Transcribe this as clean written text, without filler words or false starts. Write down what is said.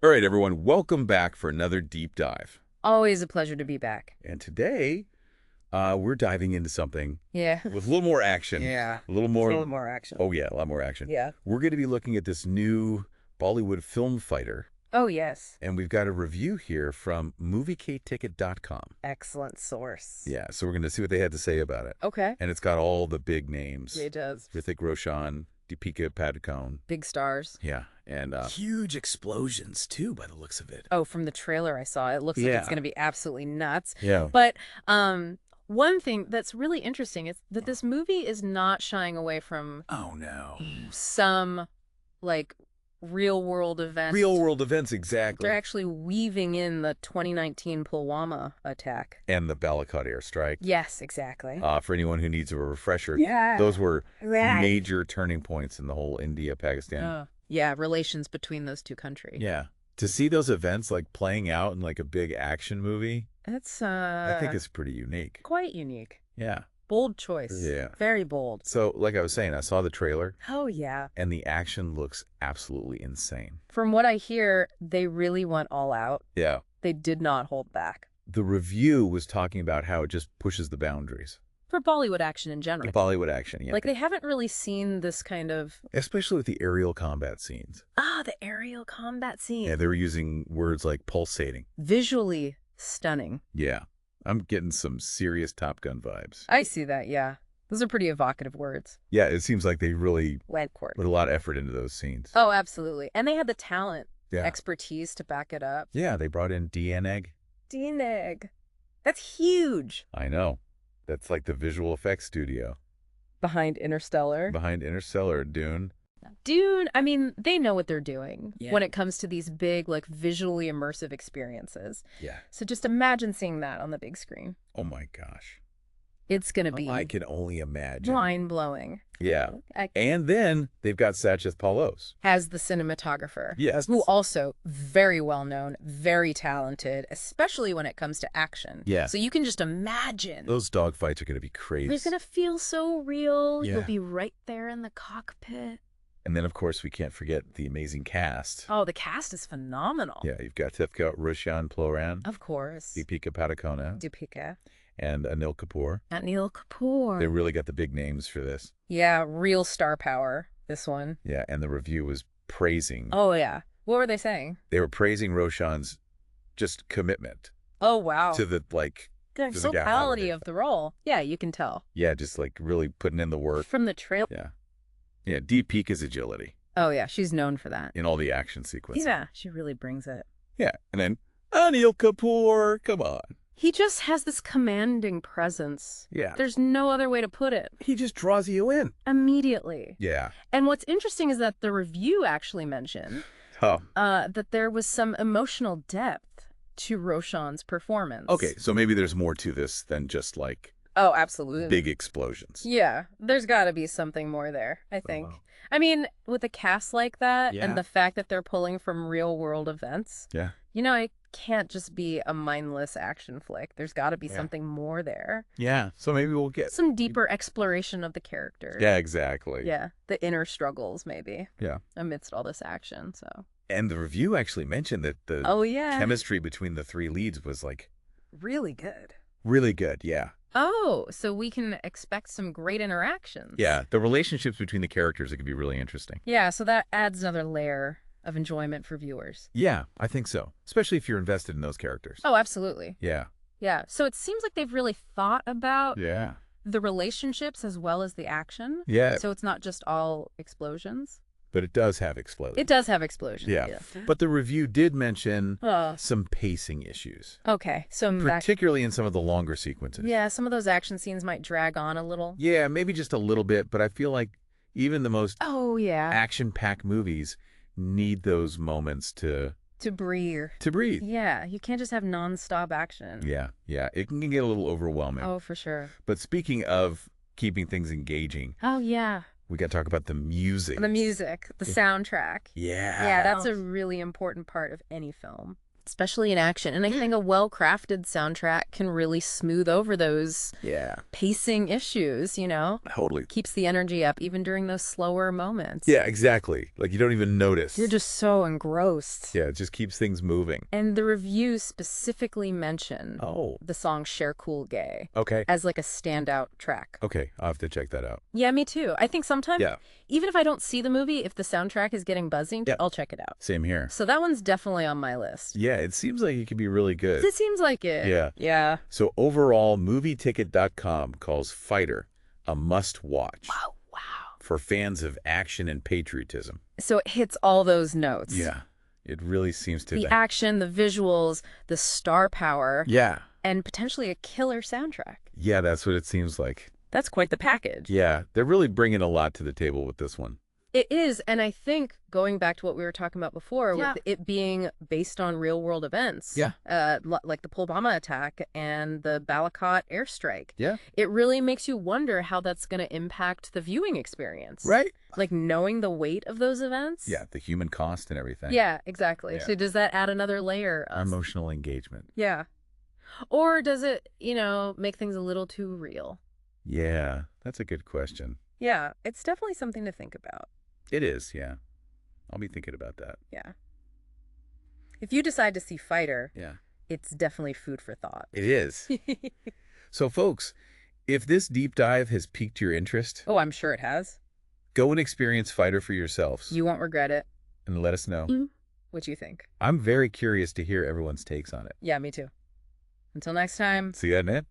All right, everyone, welcome back for another deep dive. Always a pleasure to be back. And today, we're diving into something Yeah. with a little more action. Yeah. A little It's a more. little more action. Oh, yeah, a lot more action. Yeah. We're going to be looking at this new Bollywood film fighter. Oh, yes. And we've got a review here from moviekticket.com. Excellent source. Yeah, so we're going to see what they had to say about it. Okay. And it's got all the big names. It does. Hrithik Roshan, Deepika Padukone. Big stars. Yeah, and huge explosions, too, by the looks of it. Oh, from the trailer I saw, it looks like Yeah. it's going to be absolutely nuts. Yeah. But one thing that's really interesting is that this movie is not shying away from Oh, no. some, like, real-world events. Real-world events, exactly. They're actually weaving in the 2019 Pulwama attack. And the Balakot airstrike. Yes, exactly. For anyone who needs a refresher, Yeah. those were Right. major turning points in the whole India-Pakistan. Yeah, relations between those two countries. Yeah. To see those events like playing out in like a big action movie, It's I think it's pretty unique. quite unique. Yeah. Bold choice. Yeah. Very bold. So, like I was saying, I saw the trailer, Oh, yeah. and the action looks absolutely insane. From what I hear, they really went all out. Yeah. They did not hold back. The review was talking about how it just pushes the boundaries. For Bollywood action in general. Bollywood action, yeah. Like, they haven't really seen this kind of... Especially with the aerial combat scenes. the aerial combat scene. Yeah, they were using words like pulsating. Visually stunning. Yeah. I'm getting some serious Top Gun vibes. I see that, yeah. Those are pretty evocative words. Yeah, it seems like they really Went court. put a lot of effort into those scenes. Oh, absolutely. And they had the talent, Yeah. expertise to back it up. Yeah, they brought in DNEG. DNEG. That's huge. I know. That's like the visual effects studio Behind Interstellar. behind Interstellar, Dune. Dune, I mean, they know what they're doing Yeah. when it comes to these big, like, visually immersive experiences. Yeah. So just imagine seeing that on the big screen. Oh my gosh. It's going to be I can only imagine. mind-blowing. Yeah. And then they've got Satchith Palos. As the cinematographer. Yes. Who also very well known, very talented, especially when it comes to action. Yeah. So you can just imagine. Those dogfights are going to be crazy. They're going to feel so real. Yeah. You'll be right there in the cockpit. And then, of course, we can't forget the amazing cast. Oh, the cast is phenomenal. Yeah, you've got Hrithik Roshan Ploran, Of course. Deepika Padukone, Deepika. and Anil Kapoor. Anil Kapoor. They really got the big names for this. Yeah, real star power, this one. Yeah, and the review was praising. Oh, yeah. What were they saying? They were praising Roshan's just commitment Oh, wow. to the, like, The physicality. totality of the role. Yeah, you can tell. Yeah, just like really putting in the work. From the trailer. Yeah. Yeah, Deepika's agility Oh, yeah, she's known for that. in all the action sequences. Yeah, she really brings it. Yeah, and then Anil Kapoor, come on. He just has this commanding presence. Yeah. There's no other way to put it. He just draws you in. Immediately. Yeah. And what's interesting is that the review actually mentioned Oh. that there was some emotional depth to Roshan's performance. Okay, so maybe there's more to this than just like Oh, absolutely. big explosions. Yeah, there's got to be something more there, I think. wow. I mean, with a cast like that Yeah. and the fact that they're pulling from real-world events, Yeah. it can't just be a mindless action flick. There's got to be something more there. Yeah, so maybe we'll get Some deeper exploration of the character. Yeah, exactly. Yeah, the inner struggles, maybe, Yeah. amidst all this action, so. And the review actually mentioned that the Oh, yeah. chemistry between the three leads was like Really good. really good. Yeah. Oh, so we can expect some great interactions. Yeah, the relationships between the characters, it could be really interesting. Yeah, so that adds another layer of enjoyment for viewers. Yeah, I think so. Especially if you're invested in those characters. Oh, absolutely. Yeah. Yeah, so it seems like they've really thought about Yeah. the relationships as well as the action. Yeah. So it's not just all explosions. But it does have explosions. It does have explosions. Yeah. But the review did mention Oh, some pacing issues, okay. So particularly in some of the longer sequences. yeah, some of those action scenes might drag on a little. Yeah, maybe just a little bit, but I feel like even the most Oh, yeah. action-packed movies need those moments to breathe. breathe. Yeah, you can't just have nonstop action. Yeah, yeah. It can get a little overwhelming. Oh, for sure. But speaking of keeping things engaging, Oh, yeah. we got to talk about the music. The music, the soundtrack. Yeah. Yeah, that's a really important part of any film. especially in action. And I think a well-crafted soundtrack can really smooth over those Yeah. pacing issues, you know? Totally. Keeps the energy up even during those slower moments. Yeah, exactly. Like you don't even notice. You're just so engrossed. Yeah, it just keeps things moving. And the reviews specifically mention Oh. the song Cher Cool Gay Okay. as like a standout track. Okay, I'll have to check that out. Yeah, me too. I think sometimes, Yeah. even if I don't see the movie, if the soundtrack is getting buzzing, Yeah. I'll check it out. Same here. So that one's definitely on my list. Yeah, it seems like it could be really good. It seems like it. Yeah. Yeah. So overall, movieticket.com calls Fighter a must-watch. Wow. For fans of action and patriotism. So it hits all those notes. Yeah, it really seems to The be. action, the visuals, the star power. Yeah. And potentially a killer soundtrack. Yeah, that's what it seems like. That's quite the package. Yeah, they're really bringing a lot to the table with this one. It is, and I think going back to what we were talking about before, with it being based on real-world events, like the Pulbama attack and the Balakot airstrike, it really makes you wonder how that's going to impact the viewing experience. Right. Like knowing the weight of those events. Yeah, the human cost and everything. Yeah, exactly. Yeah. So does that add another layer of Emotional engagement. Yeah. Or does it, make things a little too real? Yeah, that's a good question. Yeah, it's definitely something to think about. It is, yeah. I'll be thinking about that. Yeah. If you decide to see Fighter, Yeah. it's definitely food for thought. It is. So, folks, if this deep dive has piqued your interest, Oh, I'm sure it has. go and experience Fighter for yourselves. You won't regret it. And let us know. What you think. I'm very curious to hear everyone's takes on it. Yeah, me too. Until next time. See you, Annette.